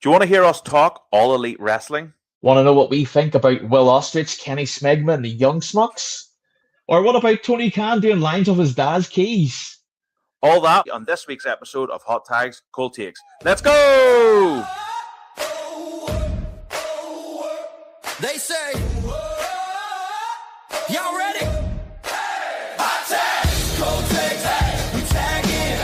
Do you want to hear us talk All Elite Wrestling? Want to know what we think about Will Ostrich, Kenny Smegma, and the Young Smucks? Or what about Tony Khan doing lines of his dad's keys? All that on this week's episode of Hot Tags, Cold Takes. Let's go! They say, y'all ready? Hot tags, cold takes, we tag in.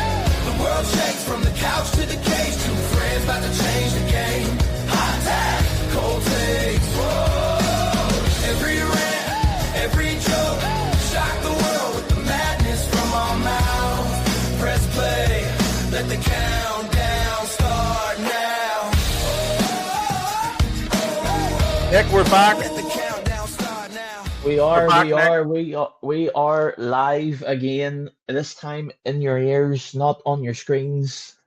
The world shakes from the couch to the cage. Two friends about to change the game. Hot tags, cold takes. Whoa. Every rant, every joke, shock the world with the madness from our mouths. Press play, let the countdown start now. Nick, we're back. Let the countdown start now. We are live again. This time in your ears, not on your screens.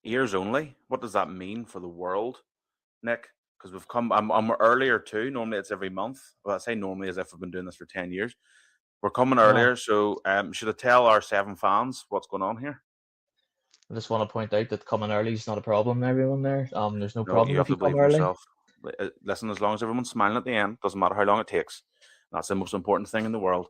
Ears only? What does that mean for the world, Nick? Because we've come, I'm earlier too. Normally it's every month. Well, I say normally as if we've been doing this for 10 years. We're coming earlier, so should I tell our 7 fans what's going on here? I just want to point out that coming early is not a problem, everyone there. There's no problem you have if you to believe come in early. yourself. Listen, as long as everyone's smiling at the end, doesn't matter how long it takes. That's the most important thing in the world.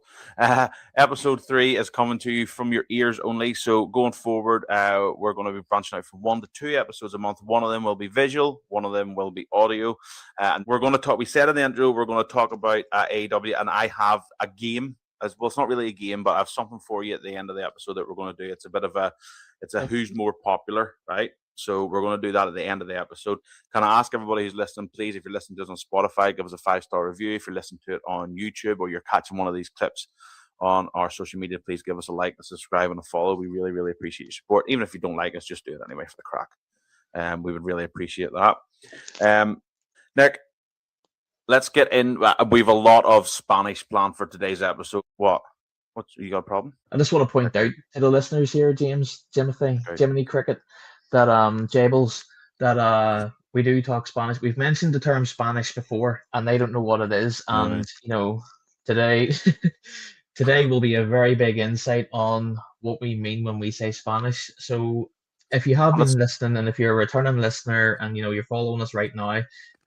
Episode 3 is coming to you from your ears only. So going forward, we're going to be branching out from 1 to 2 episodes a month. One of them will be visual. One of them will be audio. And we're going to talk, we said in the intro, we're going to talk about AEW. And I have a game. Well, it's not really a game, but I have something for you at the end of the episode that we're going to do. It's a bit of it's a who's more popular, right? So we're going to do that at the end of the episode. Can I ask everybody who's listening, please, if you're listening to us on Spotify, give us a 5-star review. If you're listening to it on YouTube or you're catching one of these clips on our social media, please give us a like, a subscribe, and a follow. We really, really appreciate your support. Even if you don't like us, just do it anyway for the crack. We would really appreciate that. Nick, let's get in. We have a lot of Spanish planned for today's episode. What? You got a problem? I just want to point out to the listeners here, Jiminy Cricket, that Jables, that we do talk Spanish. We've mentioned the term Spanish before, and they don't know what it is. And today will be a very big insight on what we mean when we say Spanish. So if you have been listening, and if you're a returning listener, and you're following us right now,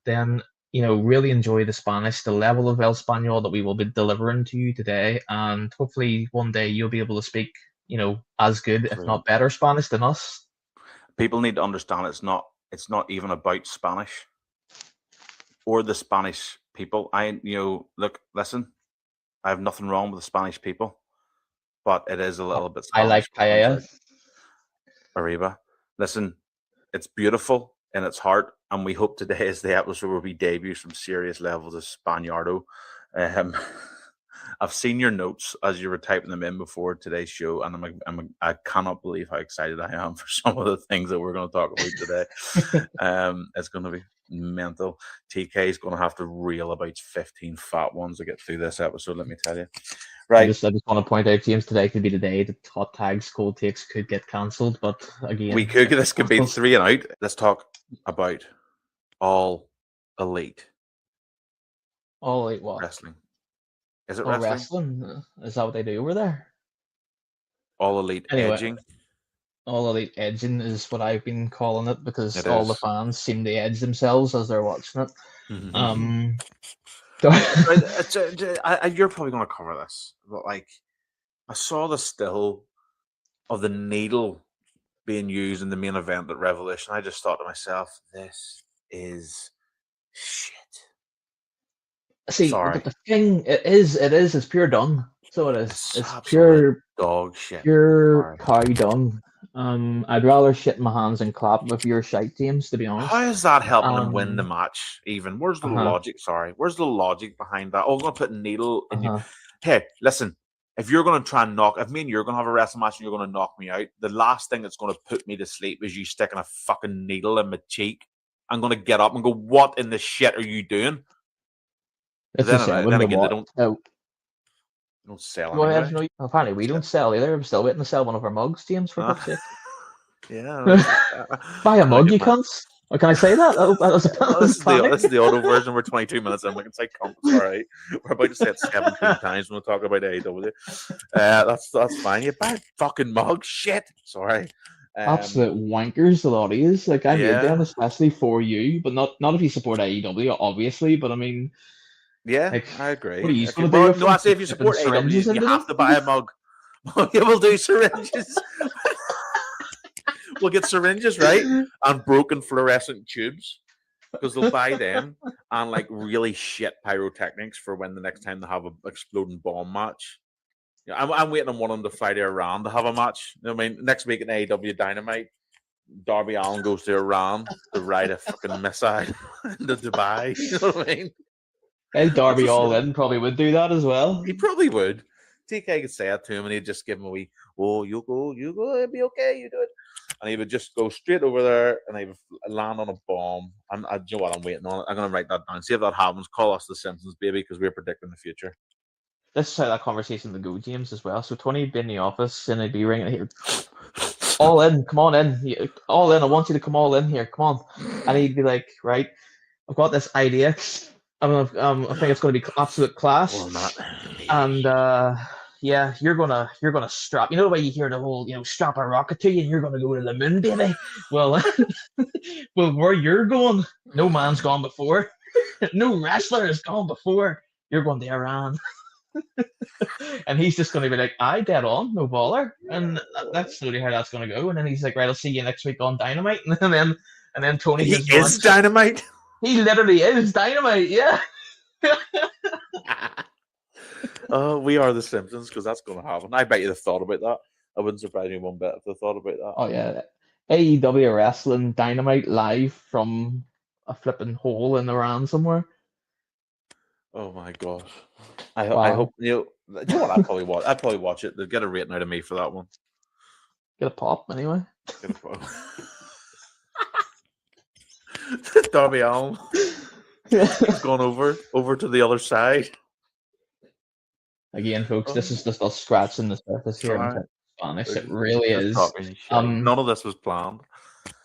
then really enjoy the Spanish, the level of El Español that we will be delivering to you today, and hopefully one day you'll be able to speak, as good, if not better, Spanish than us. People need to understand it's not even about Spanish or the Spanish people. Listen, I have nothing wrong with the Spanish people, but it is a little bit Spanish. I like paella. Arriba. Listen, it's beautiful in its heart, and we hope today is the episode where we debut some serious levels of Spaniardo. I've seen your notes as you were typing them in before today's show, and I cannot believe how excited I am for some of the things that we're going to talk about today. It's going to be mental. TK is going to have to reel about 15 fat ones to get through this episode, let me tell you. Right. I just want to point out, James, today could be the day that Hot Tags, Cold Takes could get cancelled, but again... This could be 3 and out. Let's talk about All Elite. All Elite what? Wrestling. Is it wrestling? Is that what they do over there? All Elite edging. All Elite edging is what I've been calling it, because the fans seem to edge themselves as they're watching it. Mm-hmm. You're probably going to cover this, but I saw the still of the needle being used in the main event at Revolution. I just thought to myself, this is shit. See, sorry. But the thing it's pure dung. So it is. It's pure dog shit. Pure cow dung. I'd rather shit in my hands and clap with your shite, James, to be honest. How is that helping them win the match, even? Where's the logic? Sorry. Where's the logic behind that? Oh, I'm going to put a needle in you. Hey, listen. If you're going to try and if me and you're going to have a wrestling match and you're going to knock me out, the last thing that's going to put me to sleep is you sticking a fucking needle in my cheek. I'm going to get up and go, what in the shit are you doing? Then again, they don't sell anyway. Apparently we don't sell either. I'm still waiting to sell one of our mugs, James, for fuck's sake. Yeah. Buy a mug, you cunts. Or can I say that? This is the auto version. We're 22 minutes in. We can say cunts, all right. We're about to say it 17 times when we talk about AEW. That's fine. You buy a fucking mug. Shit. Sorry. Absolute wankers, a lot he is. Like, I made Yeah. them especially for you, but not if you support AEW, obviously. But I mean, Yeah, like, I agree. what are you If going you, to do well, with no, them? I say if you Flipping support AEW, syringes you into have them? to buy a mug. Yeah, we'll do syringes. We'll get syringes, right? And broken fluorescent tubes because they'll buy them and like really shit pyrotechnics for when the next time they have an exploding bomb match. Yeah, I'm waiting on one of them to fly to Iran to have a match. I mean, next week in AEW Dynamite, Darby Allin goes to Iran to ride a fucking missile into Dubai. You know what I mean? Hey, That's Darby what's All wrong. In probably would do that as well. He probably would. TK could say it to him and he'd just give him a wee, oh, you go, it'll be okay, you do it. And he would just go straight over there and he would land on a bomb. And you know what, I'm waiting on it. I'm going to write that down. See if that happens. Call us the Simpsons, baby, because we're predicting the future. This is how that conversation would go, James, as well. So Tony would be in the office and he'd be ringing here. All in, come on in. All in, I want you to come all in here. Come on. And he'd be like, right, I've got this idea. I think it's going to be absolute class. Well, not. And yeah, you're gonna strap. You know the way you hear the whole, strap a rocket to you, and you're gonna go to the moon, baby. Well, well, where you're going, no man's gone before. No wrestler has gone before. You're going to Iran. And he's just going to be like, I get on, no bother. And that's slowly how that's going to go. And then he's like, right, I'll see you next week on Dynamite. And then Tony He just is Dynamite. He literally is Dynamite, yeah. Oh, we are the Simpsons because that's going to happen. I bet you they've thought about that. I wouldn't surprise me one bit if they thought about that. Oh, yeah. AEW Wrestling Dynamite live from a flipping hole in Iran somewhere. Oh my gosh! I hope you know what? I'd probably watch it. They'll get a rating out of me for that one. Get a pop anyway. Get a pop. Darby Allin. He's gone over to the other side. Again, folks, this is just us scratching the surface here in Spanish. It really is. None of this was planned.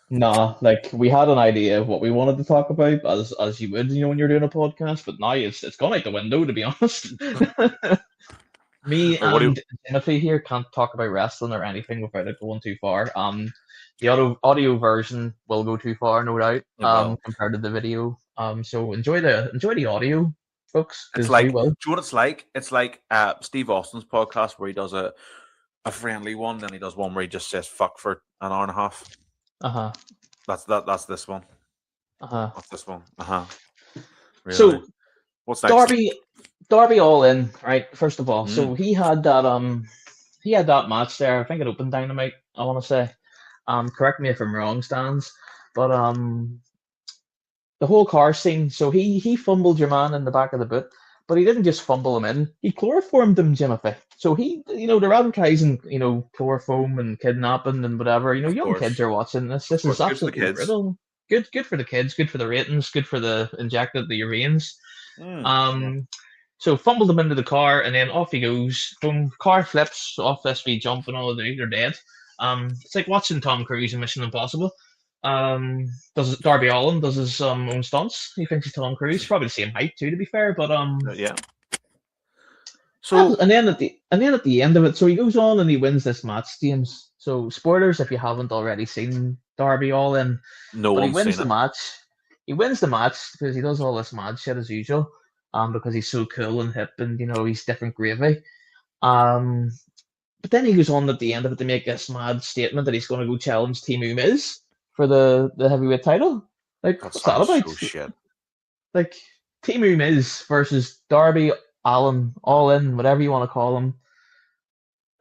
Nah, like we had an idea of what we wanted to talk about, as you would, when you're doing a podcast. But now it's gone out the window, to be honest. Me and Timothy here can't talk about wrestling or anything without it going too far. The audio version will go too far, no doubt. Compared to the video. So enjoy the audio, folks. It's like, do you know what it's like? It's like Steve Austin's podcast where he does a friendly one, then he does one where he just says fuck for an hour and a half. That's this one. What's this one? Really? So what's next? Darby All In, right? First of all, so he had that match there. I think it opened Dynamite, I want to say. Correct me if I'm wrong, Stans, but the whole car scene. So he fumbled your man in the back of the boot, but he didn't just fumble him in. He chloroformed him, Jimothy. So they're advertising, chloroform and kidnapping and whatever. Young kids are watching this. This is absolutely brutal. Good for the kids. Good for the ratings. Good for the injected the veins. So fumbled him into the car, and then off he goes. Boom! Car flips off this wee jump, and all they're dead. It's like watching Tom Cruise in Mission Impossible. Darby Allin does his own stunts. He thinks he's Tom Cruise. Probably the same height too, to be fair. But yeah. So and then at the end of it, so he goes on and he wins this match, James. So spoilers if you haven't already seen Darby Allin. No, he wins the match. He wins the match because he does all this mad shit as usual. Because he's so cool and hip, and he's different gravy. But then he goes on at the end of it to make this mad statement that he's going to go challenge Team Miz for the heavyweight title. Like, what's that about? So shit. Like, Team Miz versus Darby Allin, All In, whatever you want to call him.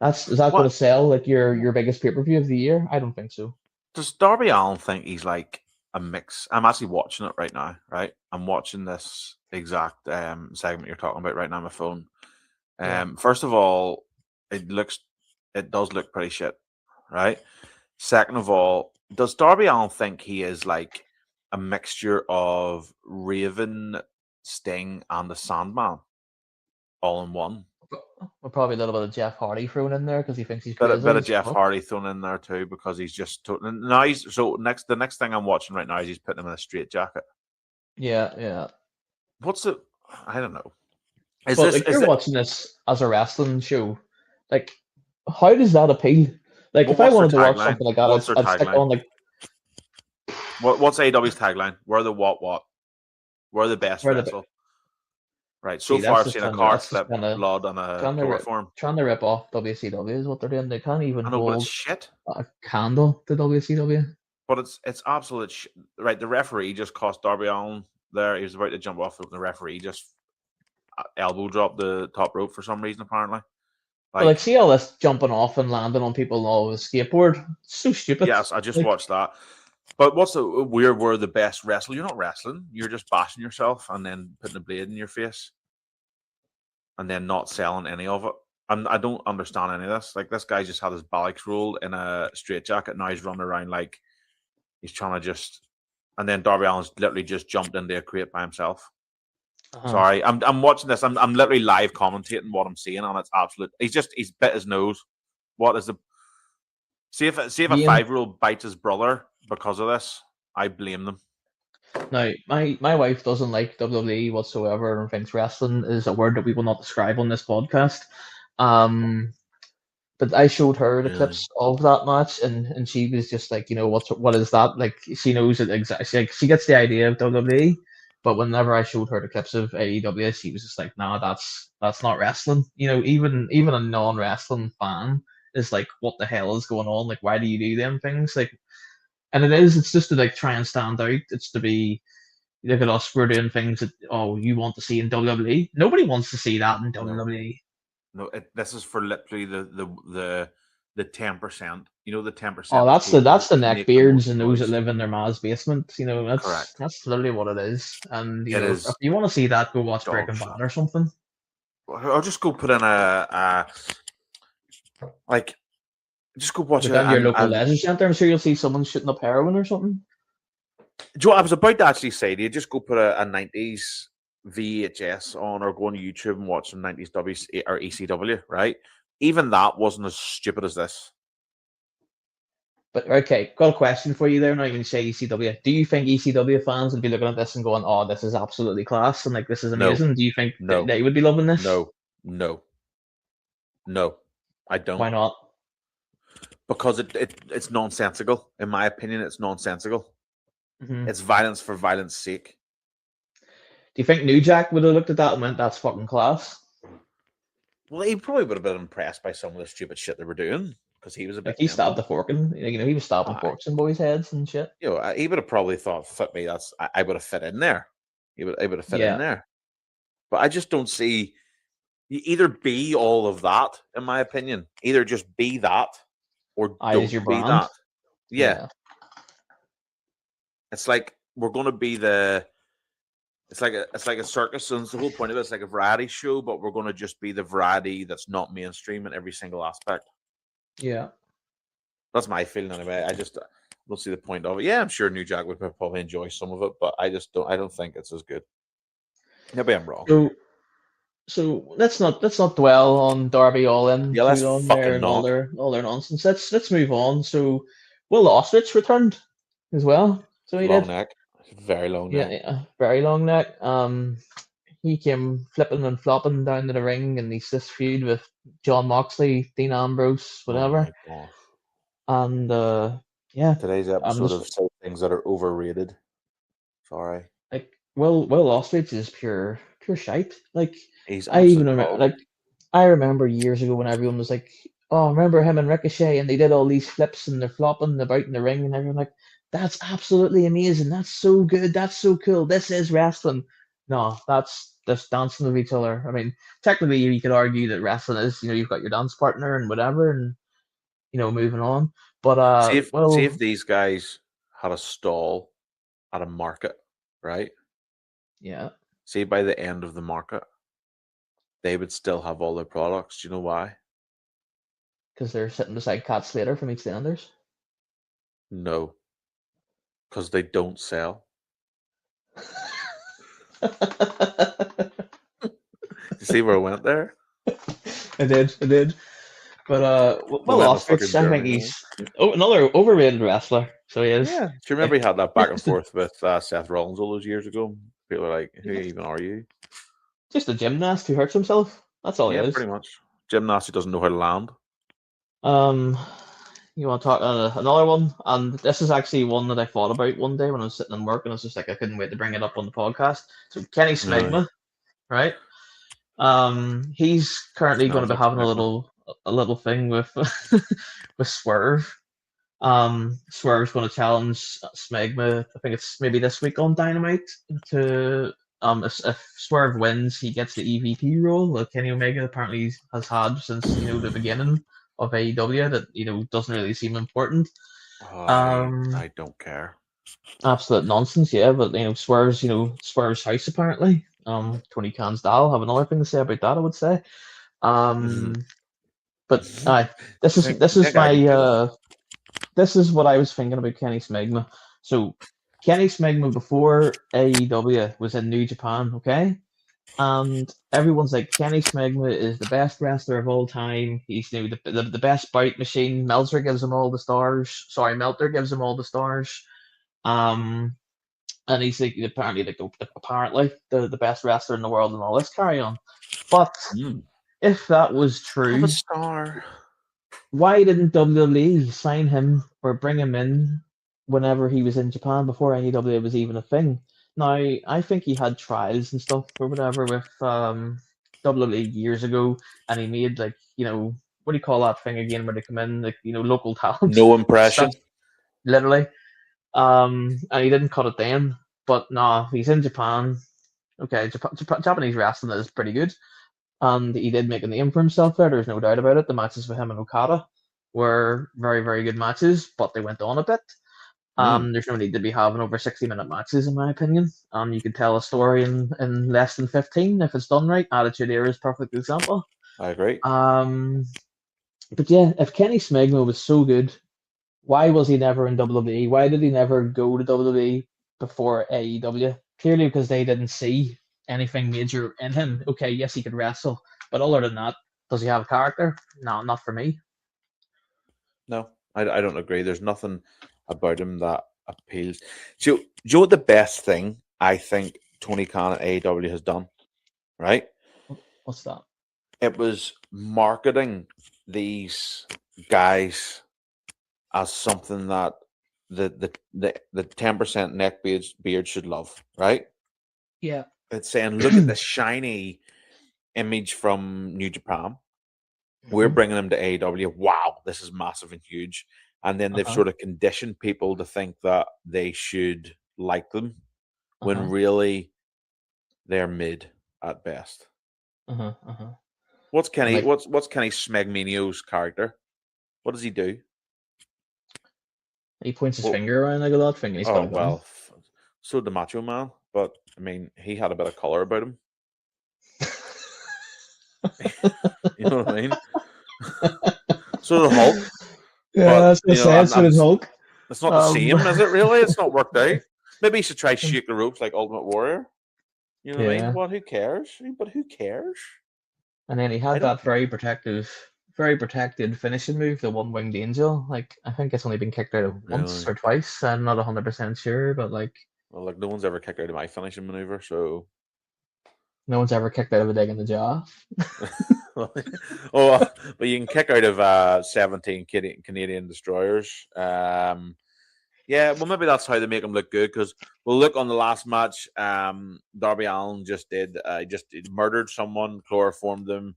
Is that going to sell like your biggest pay-per-view of the year? I don't think so. Does Darby Allin think he's like a mix? I'm actually watching it right now, right? I'm watching this exact segment you're talking about right now on my phone. First of all, it does look pretty shit, right? Second of all, does Darby Allin think he is like a mixture of Raven, Sting, and the Sandman all in one? Well, probably a little bit of Jeff Hardy thrown in there because he thinks he's a bit of Jeff Hardy thrown in there too because he's just the next thing I'm watching right now is he's putting him in a straight jacket. Yeah. I don't know. You're watching this as a wrestling show. Like, how does that appeal? Like if I What's their wanted to watch tagline? something like that, What's their I'd stick tagline? on like What's AEW's tagline? We're the what? We're the best where the wrestle. Right. So see far, that's I've just seen a trying to car that's just flip, trying to blood on a chloroform. trying to rip off WCW is what they're doing. They can't even I know, but it's hold shit. a candle to WCW. But it's absolute shit. Right. The referee just cost Darby Allin there. He was about to jump off, and the referee just elbow dropped the top rope for some reason, apparently. But like, see all this jumping off and landing on people and all with a skateboard. It's so stupid. Yes, I just Like, watched that. But what's the we're the best wrestler? You're not wrestling. You're just bashing yourself and then putting a blade in your face, and then not selling any of it. I don't understand any of this. Like, this guy just had his ballocks rolled in a straitjacket. Now he's running around like he's trying to just. And then Darby Allin's literally just jumped into a crate by himself. Sorry, I'm watching this. I'm literally live commentating what I'm seeing, and it's absolute. He's bit his nose. What is the? See if a 5-year-old bites his brother because of this, I blame them. Now, my wife doesn't like WWE whatsoever and thinks wrestling is a word that we will not describe on this podcast. But I showed her the clips of that match, and she was just like, you know, what is that? Like, she knows it exactly. Like, she gets the idea of WWE, but whenever I showed her the clips of AEW, she was just like, nah, that's not wrestling. You know, even a non-wrestling fan is like, what the hell is going on? Like, why do you do them things? Like, and it's just to like try and stand out. It's to be, look at us, we're doing things that, oh, you want to see in WWE. Nobody wants to see that in WWE. No, this is for literally the 10%. You know, the 10%. Oh, that's the neckbeards and those that live in their ma's basement. You know, that's correct. That's literally what it is. And you It know, is if you want to see that, go watch Breaking Bad or something. I'll just go put in just go watch it. Your local leisure centre, I'm sure you'll see someone shooting up heroin or something. Joe, I was about to actually say, do you just go put a 90s VHS on or go on YouTube and watch some 90s W or ECW, right? Even that wasn't as stupid as this. But okay, got a question for you there. Now you say ECW. Do you think ECW fans would be looking at this and going, "Oh, this is absolutely class," and like this is amazing? Do you think they would be loving this? No, I don't. Why not? Because it's nonsensical. In my opinion, it's nonsensical. Mm-hmm. It's violence for violence sake. Do you think New Jack would have looked at that and went, "That's fucking class"? Well, he probably would have been impressed by some of the stupid shit they were doing because he was a bit. Like he stabbed the fork in, you know, he was stabbing forks in boys' heads and shit. You know, he would have probably thought, "Fit me, I would have fit in there." He would have fit in there. But I just don't see. You either be all of that, in my opinion. Either just be that, or don't your be brand. that. Yeah. It's like we're going to be the. It's like a circus, and the whole point of it is like a variety show, but we're going to just be the variety that's not mainstream in every single aspect. Yeah, that's my feeling anyway. I just don't see the point of it. Yeah, I'm sure New Jack would probably enjoy some of it, but I just don't. I don't think it's as good. Maybe I'm wrong. So let's not dwell on Darby Allin too long there and all their nonsense. Let's move on. So Will Ostrich returned as well. So he long neck. Very long neck. Yeah, very long neck. He came flipping and flopping down to the ring, and he's this feud with John Moxley, Dean Ambrose, whatever. And today's episode of things that are overrated. Sorry. Like Will Ostrich is pure shite. Like I remember years ago when everyone was like, "Oh, remember him and Ricochet?" And they did all these flips and they're flopping about in the ring, and everyone like, "That's absolutely amazing. That's so good. That's so cool. This is wrestling." No, that's just dancing with each other. I mean, technically, you could argue that wrestling is, you know, you've got your dance partner and whatever, and you know, moving on. But see if these guys had a stall at a market, right? Yeah. See, by the end of the market, they would still have all their products. Do you know why? Because they're sitting beside Cat Slater from EastEnders. No, because they don't sell. You see where I went there? I did. But Will Ostrich, I think he's another overrated wrestler. So he is. Yeah. Do you remember he had that back and forth with Seth Rollins all those years ago? People are like, "Who even are you?" Just a gymnast who hurts himself. That's all he is. Pretty much. Gymnast who doesn't know how to land. You want to talk another one? And this is actually one that I thought about one day when I was sitting in work, and I was just like, I couldn't wait to bring it up on the podcast. So Kenny Smegma, right? He's currently going to be having a little thing with with Swerve. Swerve's going to challenge Smegma. I think it's maybe this week on Dynamite to if Swerve wins, he gets the EVP role that Kenny Omega apparently has had since the beginning of AEW. That doesn't really seem important. I don't care. Absolute nonsense, yeah. But Swerve's house apparently. Tony Khan's Dahl have another thing to say about that, I would say. But this is what I was thinking about Kenny Smegma. So Kenny Smegma before AEW was in New Japan, okay? And everyone's like, Kenny Smegma is the best wrestler of all time. He's the best bout machine. Meltzer gives him all the stars. Melter gives him all the stars. And he's like apparently the best wrestler in the world and all this carry on. But if that was true, a star. Why didn't WWE sign him or bring him in whenever he was in Japan before AEW was even a thing? Now, I think he had trials and stuff or whatever with WWE years ago, and he made what do you call that thing again where they come in, local talent? No impression. Stuff, literally. And he didn't cut it then. But no, he's in Japan. Okay, Japanese wrestling is pretty good. And he did make a name for himself there. There's no doubt about it. The matches with him and Okada were very, very good matches, but they went on a bit. There's no need to be having over 60-minute matches, in my opinion. You can tell a story in less than 15 if it's done right. Attitude Era is a perfect example. I agree. But yeah, if Kenny Smegma was so good, why was he never in WWE? Why did he never go to WWE before AEW? Clearly because they didn't see anything major in him. Okay, yes, he could wrestle, but other than that, does he have a character? No, not for me. No, I don't agree. There's nothing about him that appeals. So, do you know what the best thing I think Tony Khan at AEW has done? Right? What's that? It was marketing these guys as something that the 10% neck beard should love, right? Yeah. It's saying, look at the shiny image from New Japan. We're bringing them to AEW. Wow, this is massive and huge. And then they've sort of conditioned people to think that they should like them when really they're mid at best. What's Kenny Smegminio's character? What does he do? He points his finger around like a lot. He's got a gun. So the Macho Man, but I mean, he had a bit of color about him. You know what I mean? So the Hulk. Yeah, that's what I said. So did Hulk. It's not the same, is it? Really? It's not worked out. Maybe he should try shake the ropes like Ultimate Warrior. You know what I mean? What? Who cares? But who cares? And then he had that very protected finishing move, the one-winged angel. Like, I think it's only been kicked out of once or twice. I'm not 100% sure, but like... Well, like, no one's ever kicked out of my finishing maneuver, so... No one's ever kicked out of a dig in the jaw. But you can kick out of 17 Canadian destroyers. Yeah, well, maybe that's how they make him look good. Because look on the last match, Darby Allin just murdered someone, chloroformed them,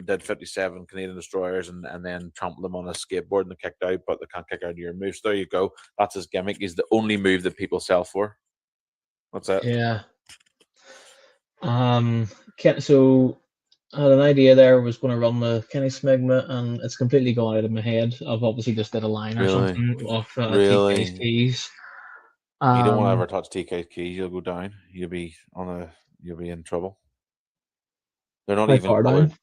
did 57 Canadian destroyers, and then trampled them on a skateboard and they kicked out. But they can't kick out of your moves. There you go. That's his gimmick. He's the only move that people sell for. That's it. Yeah. So I had an idea there. Was going to run the Kenny Smegma, and it's completely gone out of my head. I've obviously just did a line or something of TK's keys. You don't want to ever touch TK's keys. You'll go down. You'll be in trouble. They're not even far colored. down.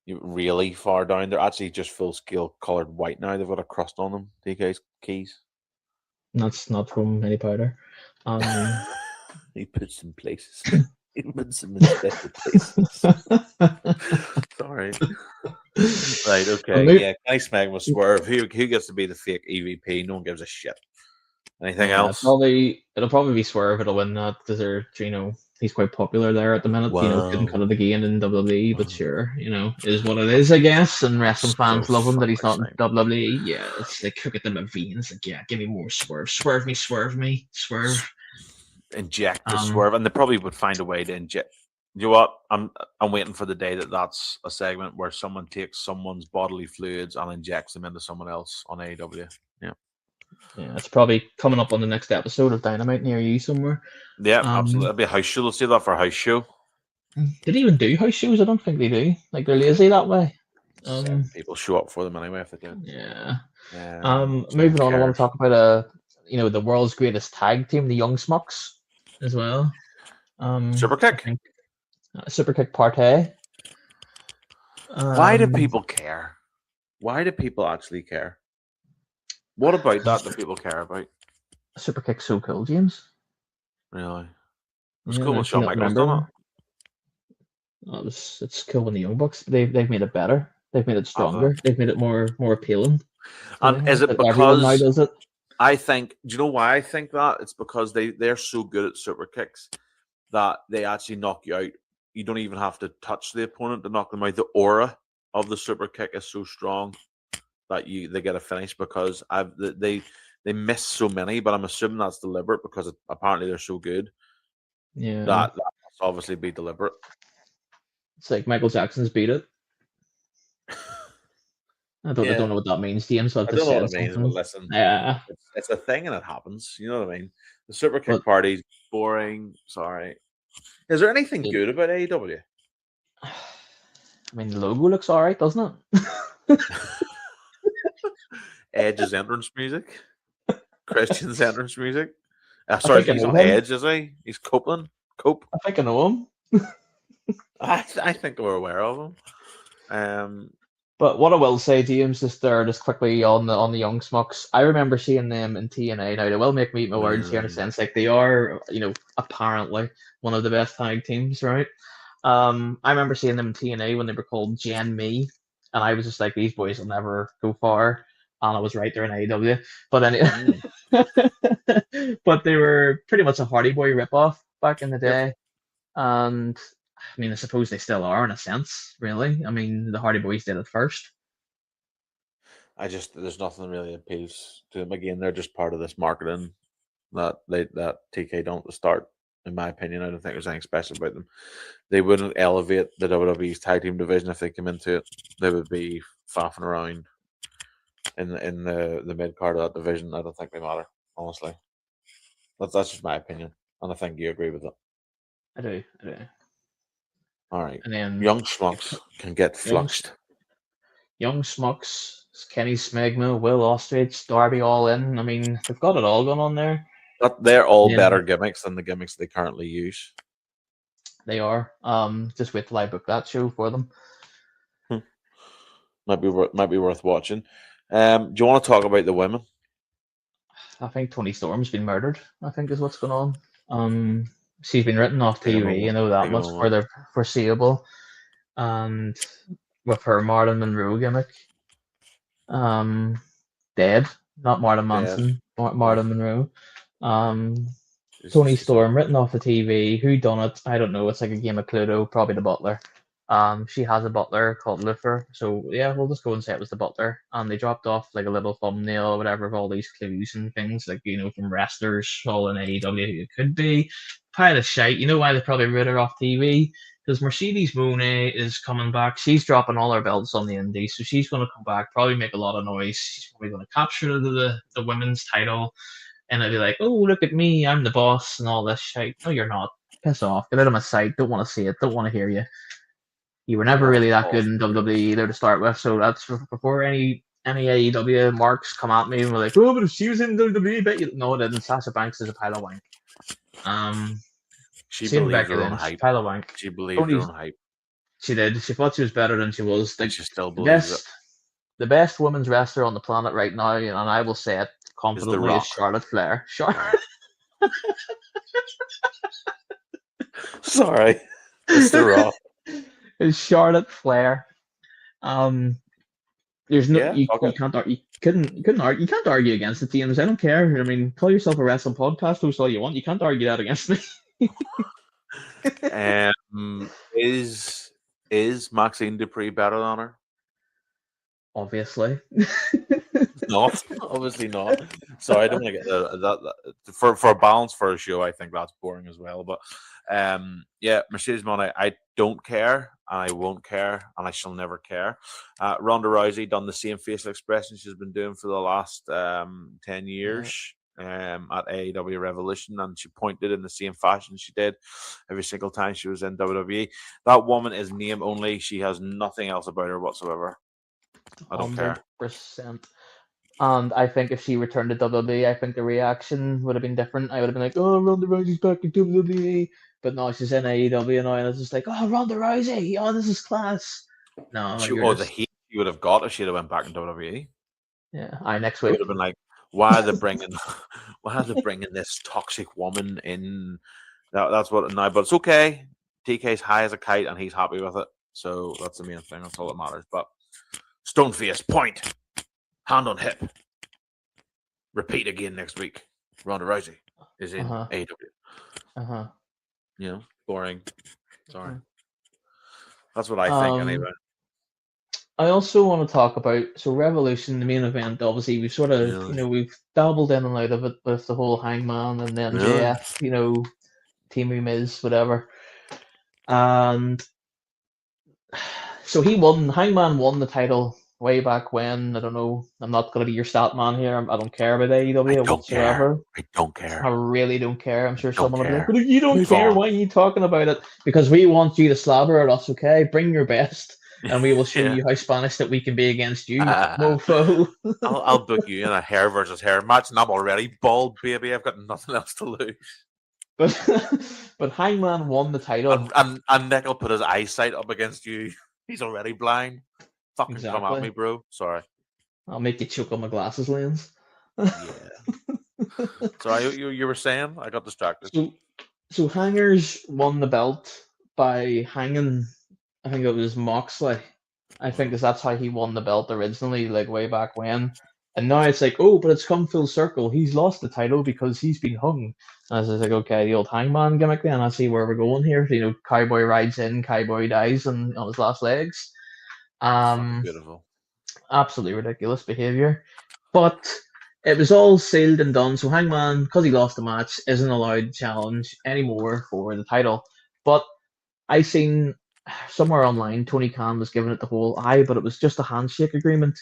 You're really far down. They're actually just full scale colored white now. They've got a crust on them. TK's keys. That's not from any powder. He puts in places. He puts them in special places. Sorry. Right, okay. Yeah, Kenny Smegma Swerve. Who gets to be the fake EVP? No one gives a shit. Anything else? It'll probably be Swerve. It'll win that because they're he's quite popular there at the minute. You know, couldn't cut Wow. it again in WWE, but sure, you know, is what it is, I guess. And wrestling fans love him that he's not in WWE. Yeah, it's like crooked in my veins. Like, yeah, give me more swerve, swerve me, swerve. Inject the swerve, and they probably would find a way to inject. You know what? I'm waiting for the day that's a segment where someone takes someone's bodily fluids and injects them into someone else on AEW. Yeah, it's probably coming up on the next episode of Dynamite near you somewhere. Yeah, absolutely. It'll be a house show. Let's do that for a house show. Did they even do house shows? I don't think they do. Like, they're lazy that way. People show up for them anyway if they do. Yeah. Moving on, I want to talk about the world's greatest tag team, the Young Smucks, as well. Super Kick. Super Kick Partey. Why do people care? Why do people actually care? What about that people care about? Super Kick's so cool, James. Really? It was cool when Shawn Michaels done it. It's cool when the Young Bucks they've made it better. They've made it stronger. They've made it more appealing. And is it because now does it? I think? Do you know why I think that? It's because they're so good at super kicks that they actually knock you out. You don't even have to touch the opponent to knock them out. The aura of the super kick is so strong that they get a finish because they miss so many, but I'm assuming that's deliberate because apparently they're so good. Yeah, that must obviously be deliberate. It's like Michael Jackson's Beat It. I don't know what that means, James. So I don't know what it means, but listen, it's a thing and it happens. You know what I mean? The super kick party's boring. Sorry. Is there anything good about AEW? I mean, the logo looks alright, doesn't it? Edge's entrance music, Christian's entrance music. Sorry, he's on Edge, is he? He's Copeland. Cope. I think I know him. I think we're aware of him. But what I will say, James, just quickly on the Young Smucks, I remember seeing them in TNA. Now they will make me eat my words here in a sense, like they are, apparently one of the best tag teams, right? I remember seeing them in TNA when they were called Gen Me, and I was just like, these boys will never go far. And I was right there in AEW. But anyway, but they were pretty much a Hardy Boy ripoff back in the day. And I mean, I suppose they still are in a sense, really. I mean, the Hardy Boys did it first. There's nothing really appeals to them. Again, they're just part of this marketing that TK don't start. In my opinion, I don't think there's anything special about them. They wouldn't elevate the WWE's tag team division if they came into it. They would be faffing around in the mid card of that division. I don't think they matter, honestly. That's just my opinion, and I think you agree with it. I do. All right. And then Young Smucks can get fluxed. Young Smucks, Kenny Smegma, Will Ostrich, Darby all in. I mean, they've got it all going on there. But they're all better gimmicks than the gimmicks they currently use. They are. Just wait till I book that show for them. Might be worth watching. Do you want to talk about the women? I think Toni Storm's been murdered, I think is what's going on. She's been written off TV, you know that much, for the foreseeable. And with her Marilyn Monroe gimmick, dead. Not Marilyn Manson, Marilyn Monroe. Toni Storm written off the TV. Who done it? I don't know. It's like a game of Cluedo. Probably the butler. She has a butler called Luther. So yeah, we'll just go and say it was the butler. And they dropped off like a little thumbnail or whatever of all these clues and things, like, from wrestlers all in AEW who it could be. Pile of shite. You know why they probably wrote her off TV? Because Mercedes Moné is coming back. She's dropping all her belts on the indies, so she's going to come back, probably make a lot of noise. She's probably going to capture the women's title, and it'll be like, oh, look at me, I'm the boss, and all this shit. No, you're not. Piss off. Get out of my sight. Don't want to see it. Don't want to hear you. You were never really that good in WWE either to start with, so that's before any AEW marks come at me and we're like, oh, but if she was in WWE, bet you. No, it didn't. Sasha Banks is a pile of wank. She believed her own hype. Pile of wank. She believed her own hype. She did. She thought she was better than she was. And she still believes it. The best women's wrestler on the planet right now, and I will say it confidently, is Charlotte Flair. Sorry. It's The Rock. Is Charlotte Flair. There's no you can't argue. You can't argue against it, James. I don't care. I mean, call yourself a wrestling podcast host all you want. You can't argue that against me. Is Maxine Dupree better than her? Obviously. Not, obviously not. Sorry, I don't want to get that for a balance for a show. I think that's boring as well. But yeah, Mercedes Moné, I don't care, and I won't care, and I shall never care. Ronda Rousey done the same facial expression she's been doing for the last 10 years. At AEW Revolution, and she pointed in the same fashion she did every single time she was in WWE. That woman is name only. She has nothing else about her whatsoever. I don't care. 100%. And I think if she returned to WWE, I think the reaction would have been different. I would have been like, "Oh, Ronda Rousey's back in WWE," but no, she's in AEW now, and it's just like, "Oh, Ronda Rousey, oh, this is class." No, The heat you would have got if she'd have went back in WWE. Yeah, next It week. would have been like, why are they bringing this toxic woman in? That's what now, but it's okay. TK's high as a kite, and he's happy with it. So that's the main thing. That's all that matters. But Stoneface, point, hand on hip. Repeat again next week. Ronda Rousey is in AEW. You know, boring. Sorry. That's what I think anyway. I also want to talk about Revolution, the main event. Obviously, we've sort of we've dabbled in and out of it with the whole Hangman and then MJF, Team Miz, whatever. And so Hangman won the title way back when. I don't know. I'm not going to be your stat man here. I don't care about AEW whatsoever. I don't care. I really don't care. I'm sure someone will be like, but if you don't care, why are you talking about it? Because we want you to slobber at us, okay? Bring your best, and we will show you how Spanish that we can be against you, mofo. I'll book you in a hair versus hair match, and I'm already bald, baby. I've got nothing else to lose. But Hangman won the title. And Nick will put his eyesight up against you. He's already blind. Fucking come at me, bro. Sorry. I'll make you choke on my glasses lens. Yeah. Sorry, you were saying? I got distracted. So Hangers won the belt by hanging, I think it was Moxley. I think that's how he won the belt originally, like way back when. And now it's like, oh, but it's come full circle. He's lost the title because he's been hung. And I was like, okay, the old Hangman gimmick then. I see where we're going here. Cowboy rides in, Cowboy dies on his last legs. Beautiful. Absolutely ridiculous behavior. But it was all sealed and done. So Hangman, because he lost the match, isn't allowed to challenge anymore for the title. But I seen somewhere online, Tony Khan was giving it the whole but it was just a handshake agreement.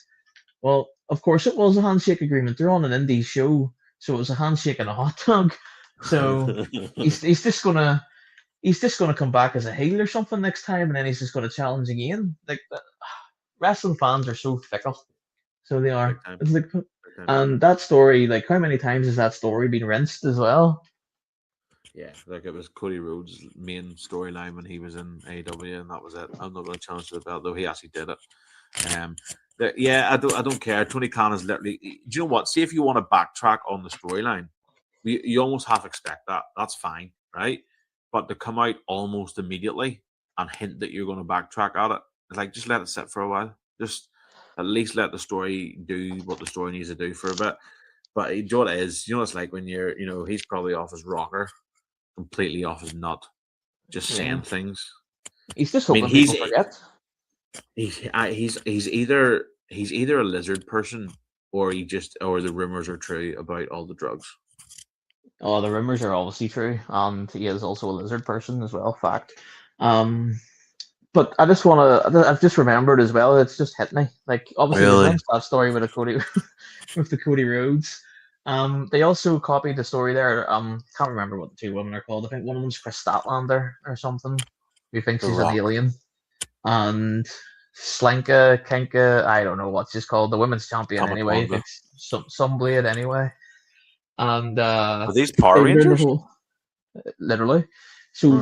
Well, of course it was a handshake agreement. They're on an indie show, so it was a handshake and a hot dog. So he's just gonna come back as a heel or something next time, and then he's just gonna challenge again. Like wrestling fans are so fickle, so they are. It's like, and that story, like how many times has that story been rinsed as well? Yeah, like it was Cody Rhodes' main storyline when he was in AEW, and that was it. I'm not going to challenge the belt, though he actually did it. Yeah, I don't care. Tony Khan is literally. Do you know what? See, if you want to backtrack on the storyline, you almost half expect that. That's fine, right? But to come out almost immediately and hint that you're going to backtrack at it, it's like just let it sit for a while. Just at least let the story do what the story needs to do for a bit. But you know what it is? You know what it's like when you're, he's probably off his rocker, completely off his nut, just saying things. He's just hoping people forget. He's either a lizard person or the rumors are true about all the drugs. Oh, the rumors are obviously true, and he is also a lizard person as well. Fact. But I just I've just remembered as well. It's just hit me. Like obviously that story with the Cody Rhodes. They also copied the story there. Can't remember what the two women are called. I think one of them's Chris Statlander or something, who thinks she's an alien. And Slanka, Kenka, I don't know what she's called. The women's champion anyway. Some blade anyway. And are these Power Rangers? Literally. So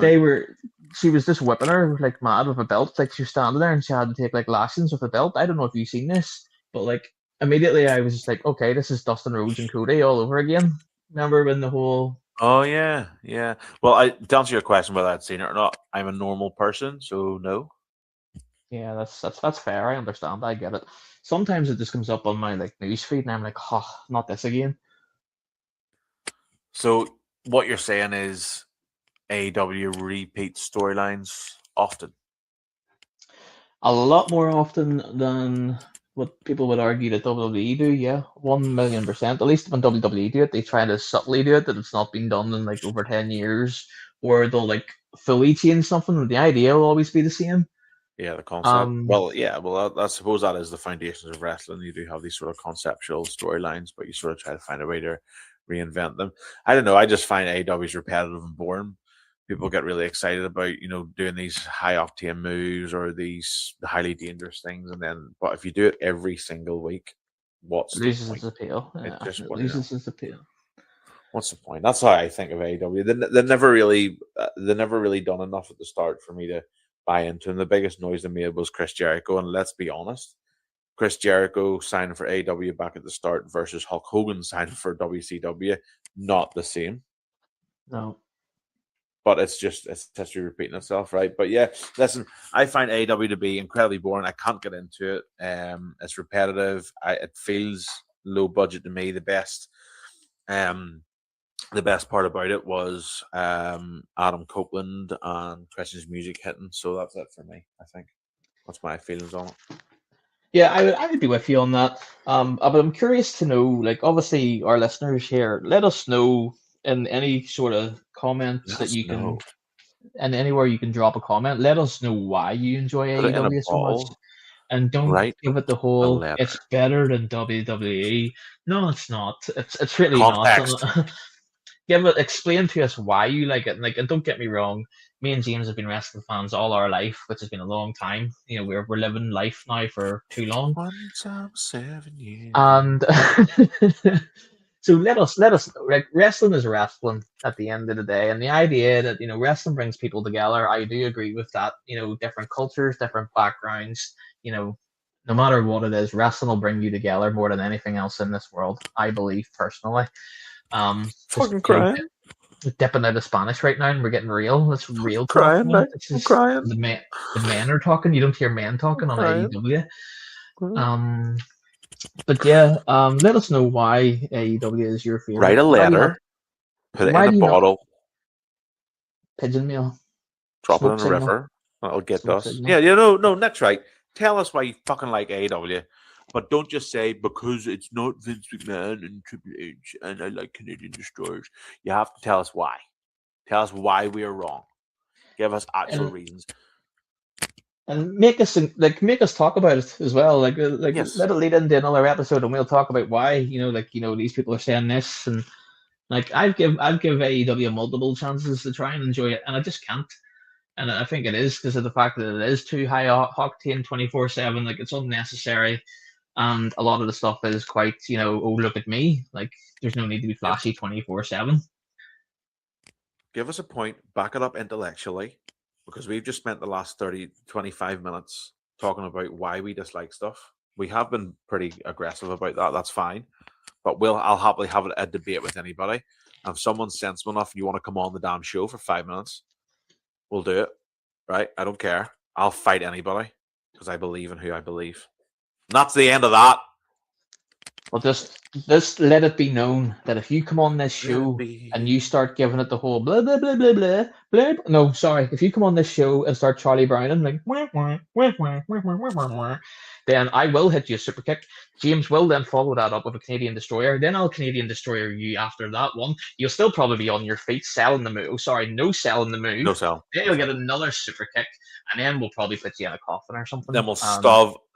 she was just whipping her like mad with a belt. Like she was standing there and she had to take like lashings with a belt. I don't know if you've seen this, but like immediately I was just like, okay, this is Dustin Rhodes and Cody all over again. Remember when the whole... Oh, yeah. Well, to answer your question whether I'd seen it or not, I'm a normal person, so no. Yeah, that's fair. I understand. I get it. Sometimes it just comes up on my like news feed and I'm like, not this again. So what you're saying is AEW repeat storylines often? A lot more often than what people would argue that WWE do, yeah. 1,000,000%. At least when WWE do it, they try to subtly do it, that it's not been done in like over 10 years, or they'll like fully change something, and the idea will always be the same. Yeah, the concept. Um, I suppose that is the foundations of wrestling. You do have these sort of conceptual storylines, but you sort of try to find a way to reinvent them. I don't know. I just find AEW's repetitive and boring. People get really excited about, doing these high octane moves or these highly dangerous things, but if you do it every single week, what's the loses point? its appeal. It's Yeah, just it loses its appeal. what's the point? That's how I think of AEW. They never really done enough at the start for me to buy into. And the biggest noise they made was Chris Jericho. And let's be honest, Chris Jericho signing for AEW back at the start versus Hulk Hogan signing for WCW, not the same. No. But it's history repeating itself, right? But yeah, listen, I find AEW to be incredibly boring. I can't get into it. It's repetitive. It feels low budget to me. The best part about it was Adam Copeland and Christian's music hitting. So that's it for me. I think that's my feelings on it. Yeah, I would be with you on that. But I'm curious to know, like, obviously our listeners here, let us know in any sort of comments that you can, and anywhere you can drop a comment. Let us know why you enjoy AEW so much, and don't give it the whole "it's better than WWE." No, it's not. It's really Context. not. Explain to us why you like it. And don't get me wrong, me and James have been wrestling fans all our life, which has been a long time. We're living life now for too long. 7 years. And so let us like, wrestling is wrestling at the end of the day, and the idea that wrestling brings people together, I do agree with that. Different cultures, different backgrounds, no matter what it is, wrestling will bring you together more than anything else in this world, I believe personally. Fucking crying. Dipping out of Spanish right now, and we're getting real. It's real talk. Crying, now. I'm crying. The men are talking. You don't hear men talking on AEW. But yeah, let us know why AEW is your favorite. Write a letter, put it in a bottle, pigeon mail, drop it in a river. That'll get us. Signal. Yeah, no, Nick's right. Tell us why you fucking like AEW. But don't just say, because it's not Vince McMahon and Triple H and I like Canadian Destroyers. You have to tell us why. Tell us why we are wrong. Give us actual reasons. And make us talk about it as well. Yes. Let it lead into another episode and we'll talk about why, these people are saying this. And I've give AEW multiple chances to try and enjoy it, and I just can't. And I think it is because of the fact that it is too high octane 24/7. It's unnecessary. And a lot of the stuff is quite, oh, look at me. There's no need to be flashy 24/7. Give us a point, back it up intellectually, because we've just spent the last 25 minutes talking about why we dislike stuff. We have been pretty aggressive about that. That's fine. But I'll happily have a debate with anybody. And if someone's sensible enough, you want to come on the damn show for 5 minutes, we'll do it. Right? I don't care. I'll fight anybody because I believe in who I believe. And that's the end of that. Well, just let it be known that if you come on this show and you start giving it the whole blah blah blah blah blah blah. No, sorry. If you come on this show and start Charlie Browning then I will hit you a super kick. James will then follow that up with a Canadian Destroyer. Then I'll Canadian Destroyer you after that one. You'll still probably be on your feet selling the move. Oh, sorry, no selling the move. No sell. Then you'll get another super kick, and then we'll probably put you in a coffin or something. Then we'll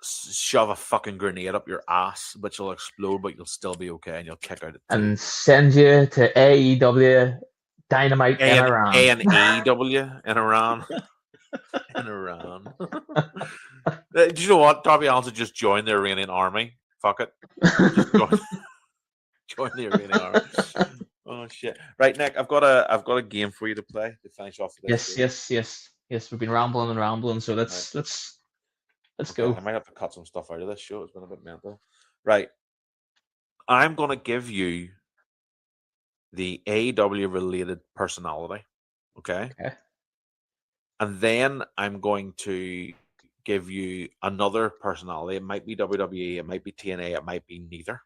shove a fucking grenade up your ass, which will explode, but you'll still be okay, and you'll kick out it. And send you to AEW Dynamite in Iran. AEW in Iran. In Iran. Do you know what? Darby Allin just joined the Iranian army. Fuck it. Join the Iranian army. Oh shit! Right, Nick, I've got a game for you to play to finish off today. Yes. We've been rambling, so let's go. I might have to cut some stuff out of this show. It's been a bit mental. Right, I'm gonna give you the AEW related personality. Okay. And then I'm going to give you another personality. It might be WWE, it might be TNA, it might be neither.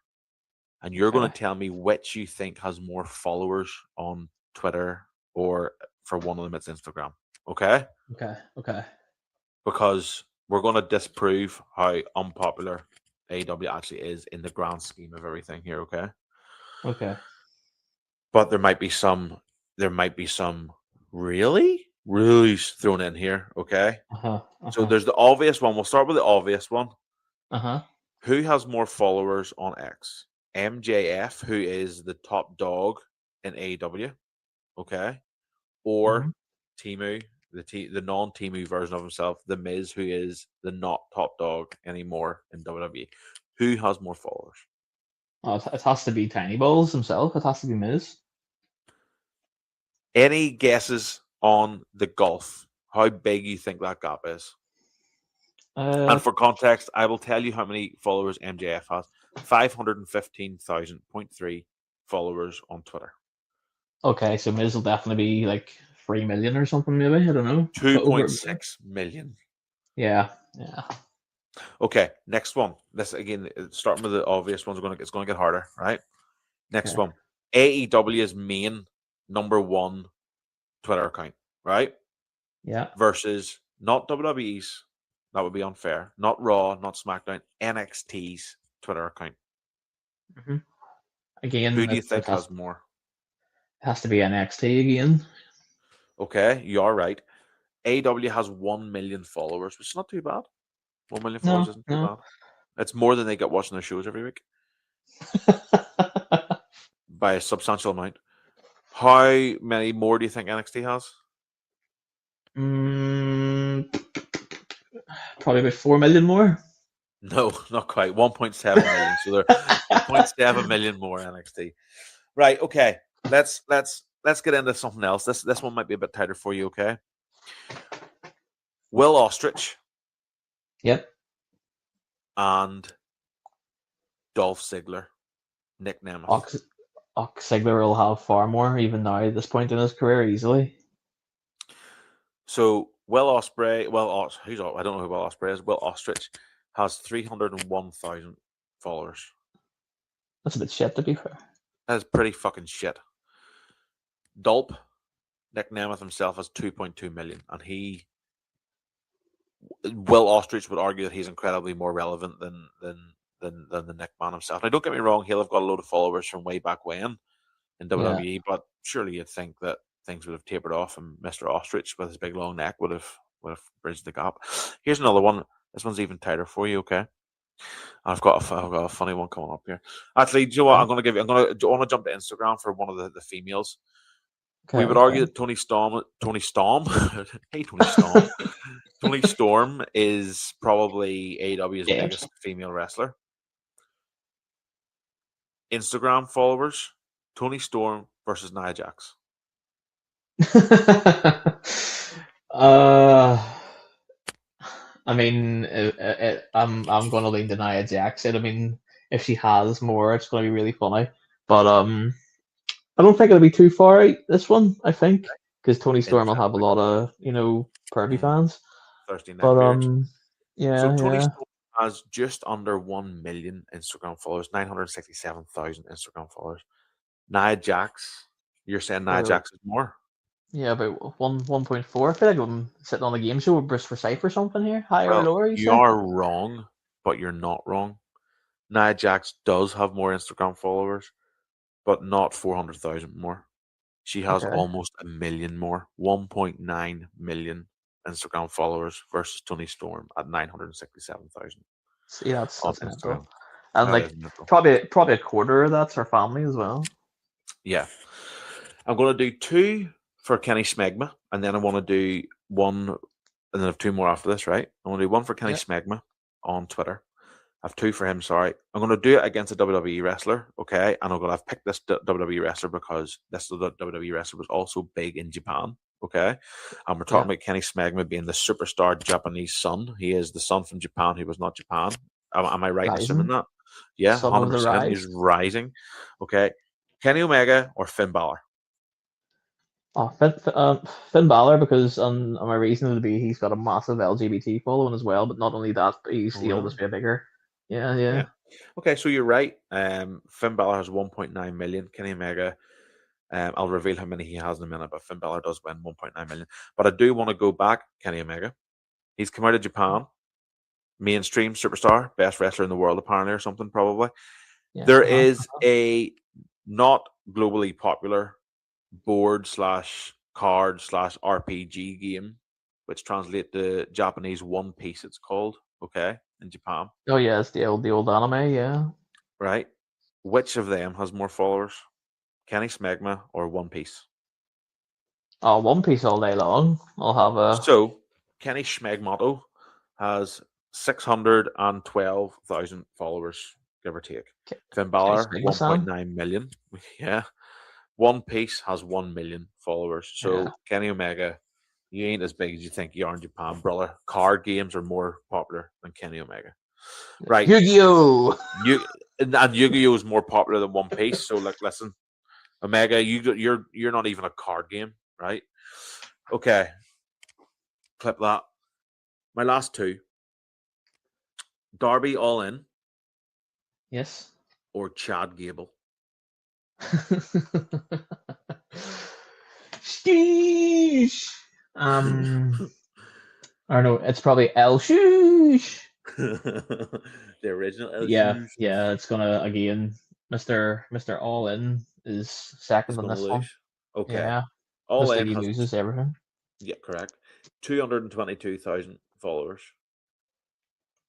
And you're going to tell me which you think has more followers on Twitter or for one of them, it's Instagram. Okay? Okay. Because we're going to disprove how unpopular AEW actually is in the grand scheme of everything here, okay? Okay. But there might be some really thrown in here, okay? So there's the obvious one. We'll start with the obvious one. Who has more followers on X? MJF, who is the top dog in AEW, okay? Or Timu, the non-Timu version of himself, The Miz, who is the not top dog anymore in WWE. Who has more followers? Oh, it has to be Tiny Balls himself. It has to be Miz. Any guesses on the gulf? How big you think that gap is? And for context, I will tell you how many followers MJF has. 515,000.3 followers on Twitter. Okay, so Miz will definitely be like 3 million or something, maybe. I don't know. 2.6 million. Yeah. Okay, next one. This again, starting with the obvious ones, it's going to get harder, right? Next one. AEW's main number one Twitter account, right? Yeah. Versus not WWE's. That would be unfair. Not Raw, not SmackDown. NXT's Twitter account. Again, who do you think has more? It has to be NXT again. Okay, you are right. AEW has 1 million followers, which is not too bad. 1 million followers isn't too bad. It's more than they get watching their shows every week. By a substantial amount. How many more do you think NXT has? Probably about 4 million more. No, not quite. 1.7 million. So they're 1.7 million more NXT. Right. Okay. Let's get into something else. This one might be a bit tighter for you. Okay. Will Ostrich. Yep. And Dolph Ziggler. Nick Nemeth. Ziggler will have far more even now at this point in his career easily. So Will Ospreay, I don't know who Will Ospreay is. Will Ostrich has 301,000 followers. That's a bit shit, to be fair. That's pretty fucking shit. Dolp, Nick Nemeth himself, has 2.2 million, and Will Ostrich would argue that he's incredibly more relevant than the Nick man himself. Now, don't get me wrong; he'll have got a load of followers from way back when in WWE, but surely you'd think that things would have tapered off, and Mr. Ostrich with his big long neck would have bridged the gap. Here's another one. This one's even tighter for you, okay? I've got a funny one coming up here. Actually, do you know what? I want to jump to Instagram for one of the females. Okay, we would argue that Tony Storm. Hey, Tony Storm. Tony Storm is probably AEW's biggest female wrestler. Instagram followers: Tony Storm versus Nia Jax. I mean, I'm going to lean to Nia Jax. I mean, if she has more, it's going to be really funny. But I don't think it'll be too far out, this one, I think, because Tony Storm will have a lot of, pervy fans. Thirsty neck but yeah. So Tony Storm has just under 1 million Instagram followers, 967,000 Instagram followers. Nia Jax, you're saying Nia Jax is more? Yeah, about 1.4. I feel like I'm sitting on a game show with Bruce Forsyth or something here. Higher or lower? You are wrong, but you're not wrong. Nia Jax does have more Instagram followers, but not 400,000 more. She has almost 1 million more, 1.9 million Instagram followers versus Tony Storm at 967,000. See, that's mental. And probably a quarter of that's her family as well. Yeah. I'm going to do 2 for Kenny Smegma, and then I want to do 1, and then I have 2 more after this, right? I want to do 1 for Kenny Smegma on Twitter. I have 2 for him, sorry. I'm going to do it against a WWE wrestler, okay? And I'm going to have picked this WWE wrestler because this WWE wrestler was also big in Japan, okay? And we're talking about Kenny Smegma being the superstar Japanese son. He is the son from Japan who was not Japan. Am I right in assuming that? Yeah, 100%. He's rising. Okay. Kenny Omega or Finn Balor? Oh, Finn Balor, because my reason would be he's got a massive LGBT following as well, but not only that, but he'll just be a bigger. Yeah. Okay, so you're right. Finn Balor has 1.9 million. Kenny Omega I'll reveal how many he has in a minute, but Finn Balor does win 1.9 million. But I do want to go back, Kenny Omega. He's come out of Japan, mainstream superstar, best wrestler in the world apparently, or something probably. Yes, There is a not globally popular board/card/RPG game, which translate to Japanese One Piece, it's called, okay, in Japan. Oh yeah, it's the old anime, yeah. Right. Which of them has more followers? Kenny Smegma or One Piece? Oh, One Piece all day long. I'll have a. So Kenny Schmegmotto has 612,000 followers, give or take. Finn Balor, 1.9 million. Yeah. One Piece has 1 million followers. So Kenny Omega, you ain't as big as you think you are in Japan, brother. Card games are more popular than Kenny Omega. Right. Yu-Gi-Oh! And Yu-Gi-Oh is more popular than One Piece. So like, listen, Omega, you're not even a card game, right? Okay. Clip that. My last two. Darby All In. Yes. Or Chad Gable. Sheesh. I don't know. It's probably El Shoosh. The original El Yeah, Shoosh. yeah. It's gonna again. Mr. All In is second on this lose. one. Okay. Yeah. All Mr. In He loses everything. Yeah, correct. 222,000 followers.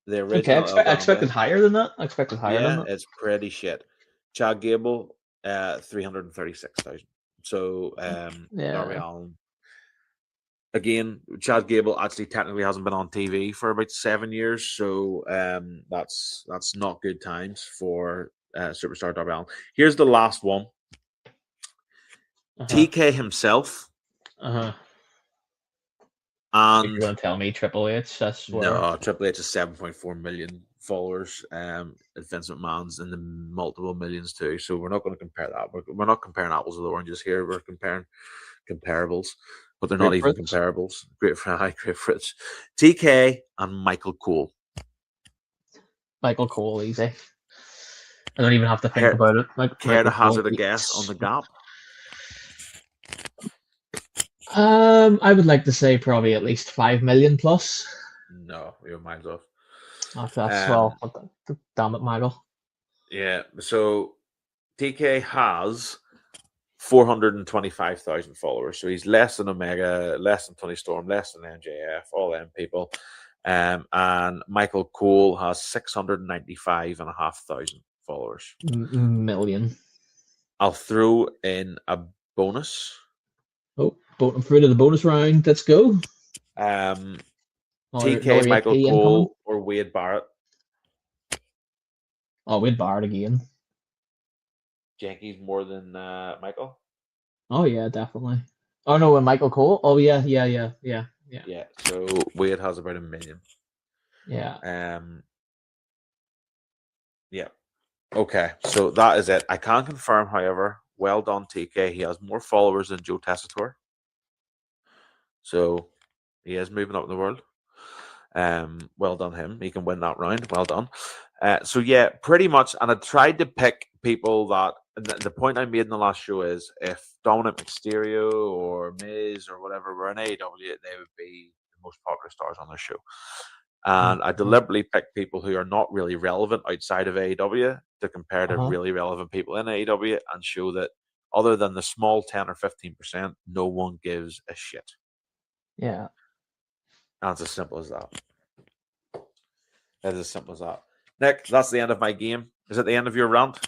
The original. Okay, I expected higher than that. Yeah, it's pretty shit. Chad Gable, 336,000. So, Darby Allin. Again, Chad Gable actually technically hasn't been on TV for about 7 years, so that's not good times for superstar Darby Allin. Here's the last one. TK himself. And you're going to tell me Triple H? That's where... No, Triple H is 7.4 million followers. Vince McMahon's in the multiple millions too. So we're not going to compare that. We're not comparing apples with oranges here. We're comparing comparables, but they're not even comparables. Great Fritz. TK and Michael Cole. Michael Cole, easy. I don't even have to think about it. Care to hazard a guess on the gap? I would like to say probably at least 5 million plus. No, you're miles off. Damn it, Michael. Yeah, so TK has 425,000 followers. So he's less than Omega, less than Tony Storm, less than MJF, all them people. And Michael Cole has 695,500 followers. Million. I'll throw in a bonus. Oh, I'm through to the bonus round. Let's go. TK, Michael Cole, or Wade Barrett. Oh, Wade Barrett again. Jenkins more than Michael? Oh, yeah, definitely. Oh, no, and Michael Cole? Oh, yeah. Yeah, so Wade has about 1 million. Yeah. Yeah. Okay, so that is it. I can confirm, however, well done, TK. He has more followers than Joe Tessitore. So he is moving up in the world. Well done him. He can win that round. Well done. So yeah, pretty much. And I tried to pick people that. The point I made in the last show is if Dominic Mysterio or Miz or whatever were in AEW, they would be the most popular stars on their show. And I deliberately picked people who are not really relevant outside of AEW to compare to really relevant people in AEW and show that other than the small 10 or 15%, no one gives a shit. Yeah. That's as simple as that. That is as simple as that. Nick, that's the end of my game. Is it the end of your rant?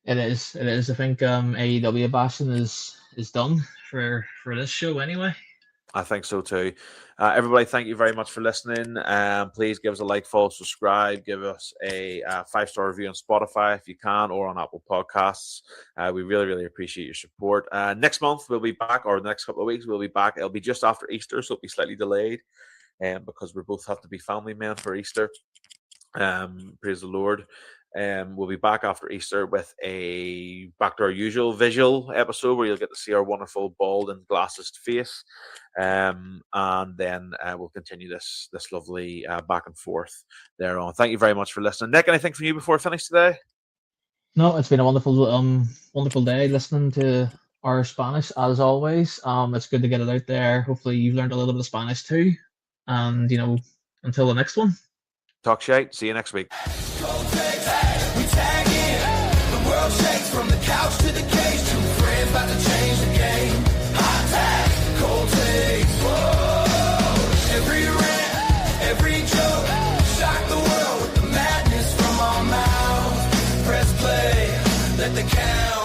It is. I think AEW bashing is done for this show anyway. I think so too. Everybody, thank you very much for listening. Please give us a like, follow, subscribe. Give us a 5-star review on Spotify if you can, or on Apple Podcasts. We really, really appreciate your support. Next month we'll be back, or the next couple of weeks we'll be back. It'll be just after Easter, so it'll be slightly delayed, because we both have to be family men for Easter. Praise the Lord. We'll be back after Easter with back to our usual visual episode where you'll get to see our wonderful bald and glasses face, and then we'll continue this lovely back and forth thereon. Thank you very much for listening. Nick, anything from you before I finish today? No, it's been a wonderful day listening to our Spanish as always. It's good to get it out there. Hopefully you've learned a little bit of Spanish too. And until the next one. Talk shite. See you next week. Cold takes, we tag in. The world shakes from the couch to the cage. Two friends about to change the game. Hot tag, cold takes. Whoa. Every rant, every joke, shock the world with the madness from our mouths. Press play, let the count.